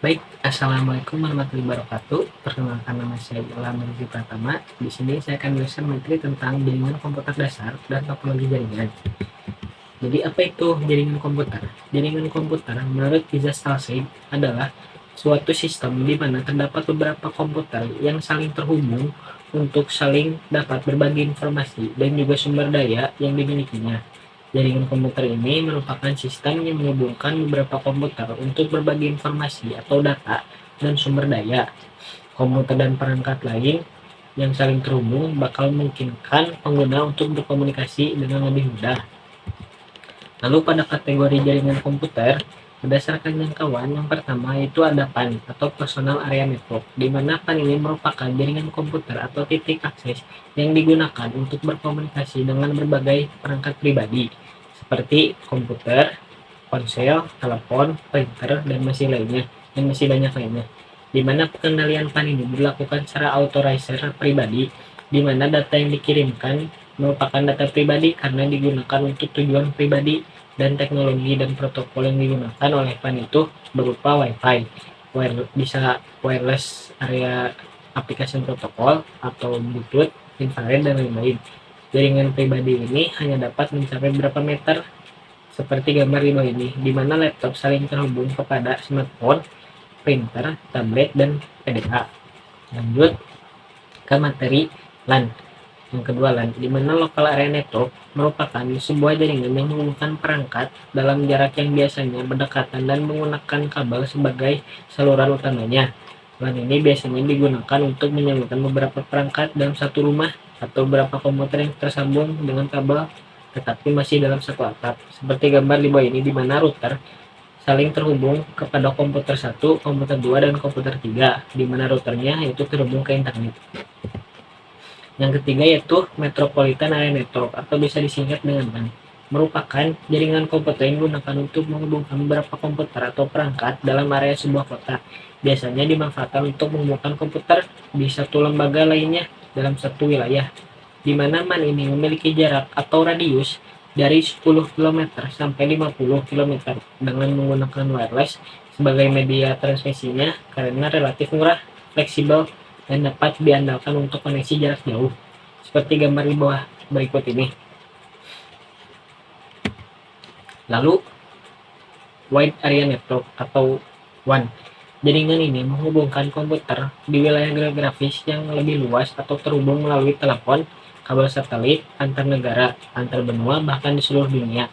Baik, assalamualaikum warahmatullahi wabarakatuh. Perkenalkan nama saya Ilham Rizky Pratama. Di sini saya akan menjelaskan materi tentang jaringan komputer dasar dan topologi jaringan. Jadi apa itu jaringan komputer? Jaringan komputer menurut Iza Salsaid adalah suatu sistem di mana terdapat beberapa komputer yang saling terhubung untuk saling dapat berbagi informasi dan juga sumber daya yang dimilikinya. Jaringan komputer ini merupakan sistem yang menghubungkan beberapa komputer untuk berbagi informasi atau data dan sumber daya. Komputer dan perangkat lain yang saling terhubung bakal memungkinkan pengguna untuk berkomunikasi dengan lebih mudah. Lalu pada kategori jaringan komputer, berdasarkan jangkauan, yang pertama yaitu ada PAN atau Personal Area Network, di mana PAN ini merupakan jaringan komputer atau titik akses yang digunakan untuk berkomunikasi dengan berbagai perangkat pribadi, seperti komputer, ponsel, telepon, printer, dan masih banyak lainnya. Di mana pengendalian PAN ini dilakukan secara authorizer pribadi, di mana data yang dikirimkan merupakan data pribadi karena digunakan untuk tujuan pribadi, dan teknologi dan protokol yang digunakan oleh PAN itu berupa Wi-Fi, bisa wireless area application protokol atau Bluetooth, infrared, dan lain-lain. Jaringan pribadi ini hanya dapat mencapai beberapa meter seperti gambar di bawah ini, di mana laptop saling terhubung kepada smartphone, printer, tablet, dan PDA. Lanjut ke materi LAN. Yang kedua LAN, di mana Local Area Network merupakan sebuah jaringan yang menghubungkan perangkat dalam jarak yang biasanya berdekatan dan menggunakan kabel sebagai saluran utamanya. LAN ini biasanya digunakan untuk menyambungkan beberapa perangkat dalam satu rumah atau beberapa komputer yang tersambung dengan kabel tetapi masih dalam satu atap. Seperti gambar di bawah ini, di mana router saling terhubung kepada komputer 1, komputer 2, dan komputer 3, di mana routernya itu terhubung ke internet. Yang ketiga yaitu Metropolitan Area Network atau bisa disingkat dengan MAN, merupakan jaringan komputer yang digunakan untuk menghubungkan beberapa komputer atau perangkat dalam area sebuah kota. Biasanya dimanfaatkan untuk menghubungkan komputer di satu lembaga lainnya dalam satu wilayah, di mana MAN ini memiliki jarak atau radius dari 10 km sampai 50 km dengan menggunakan wireless sebagai media transmisinya karena relatif murah, fleksibel, dan dapat diandalkan untuk koneksi jarak jauh, seperti gambar di bawah berikut ini. Lalu, Wide Area Network atau WAN. Jaringan ini menghubungkan komputer di wilayah geografis yang lebih luas atau terhubung melalui telepon, kabel satelit, antar negara, antar benua, bahkan di seluruh dunia.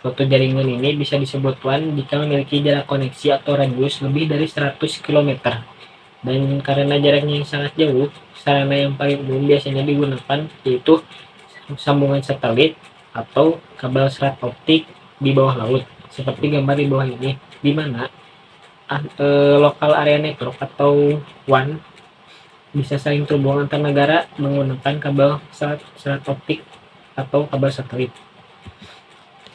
Suatu jaringan ini bisa disebut WAN jika memiliki jarak koneksi atau radius lebih dari 100 km. Dan karena jaraknya yang sangat jauh, sarana yang paling umum biasanya digunakan yaitu sambungan satelit atau kabel serat optik di bawah laut, seperti gambar di bawah ini, di mana Local Area Network atau WAN bisa saling terhubung antar negara menggunakan kabel serat optik atau kabel satelit.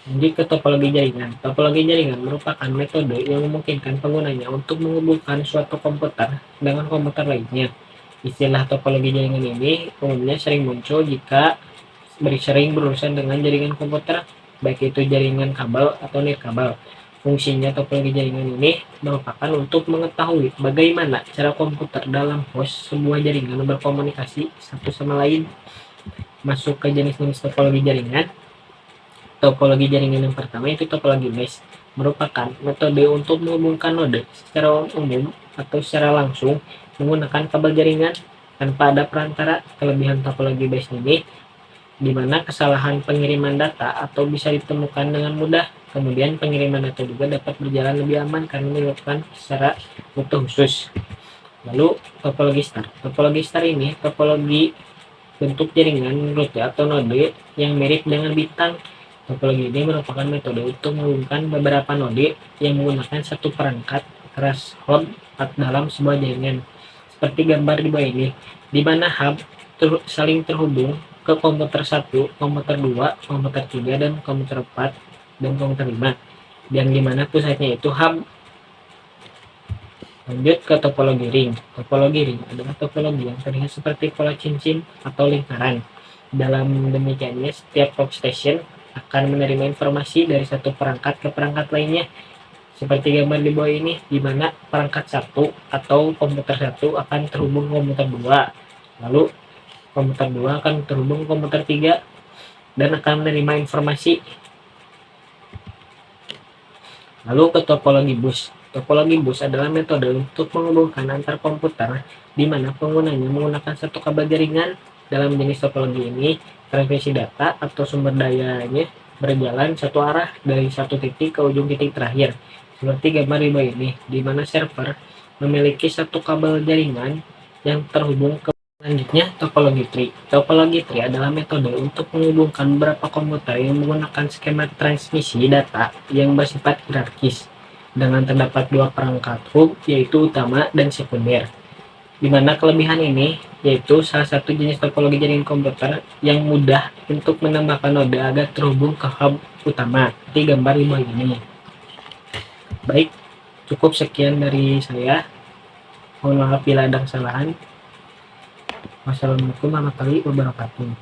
Lanjut ke topologi jaringan. Topologi jaringan merupakan metode yang memungkinkan penggunanya untuk menghubungkan suatu komputer dengan komputer lainnya. Istilah topologi jaringan ini umumnya sering muncul jika sering berurusan dengan jaringan komputer, baik itu jaringan kabel atau nirkabel. Fungsinya topologi jaringan ini merupakan untuk mengetahui bagaimana cara komputer dalam host sebuah jaringan berkomunikasi satu sama lain. Masuk ke jenis-jenis topologi jaringan. Topologi jaringan yang pertama itu topologi mesh, merupakan metode untuk menghubungkan node secara umum atau secara langsung menggunakan kabel jaringan tanpa ada perantara. Kelebihan topologi mesh ini di mana kesalahan pengiriman data atau bisa ditemukan dengan mudah. Kemudian pengiriman data juga dapat berjalan lebih aman karena dilakukan secara butuh khusus. Lalu topologi star. Topologi star ini topologi bentuk jaringan rute atau node yang mirip dengan bintang. Topologi ini merupakan metode untuk menghubungkan beberapa node yang menggunakan satu perangkat threshold dalam sebuah jaringan, seperti gambar di bawah ini, di mana hub saling terhubung ke komputer 1, komputer 2, komputer 3, dan komputer 4, dan komputer 5, yang dimana pusatnya itu hub. Lanjut ke topologi ring. Topologi ring adalah topologi yang terlihat seperti pola cincin atau lingkaran. Dalam demikiannya, setiap workstation akan menerima informasi dari satu perangkat ke perangkat lainnya Seperti gambar di bawah ini, di mana perangkat satu atau komputer satu akan terhubung ke komputer 2, lalu komputer 2 akan terhubung ke komputer 3 dan akan menerima informasi. Lalu ke topologi bus. Topologi bus adalah metode untuk menghubungkan antar komputer di mana penggunanya menggunakan satu kabel jaringan. Dalam jenis topologi ini, transmisi data atau sumber dayanya berjalan satu arah dari satu titik ke ujung titik terakhir. Seperti gambar di bawah ini, di mana server memiliki satu kabel jaringan yang terhubung ke. Selanjutnya, topologi tree. Topologi tree adalah metode untuk menghubungkan beberapa komputer yang menggunakan skema transmisi data yang bersifat hierarkis dengan terdapat dua perangkat hub, yaitu utama dan sekunder. Di mana kelebihan ini yaitu salah satu jenis topologi jaringan komputer yang mudah untuk menambahkan node agar terhubung ke hub utama. Di gambar di bawah ini. Baik, cukup sekian dari saya. Mohon maaf bila ada kesalahan. Wassalamualaikum warahmatullahi wabarakatuh.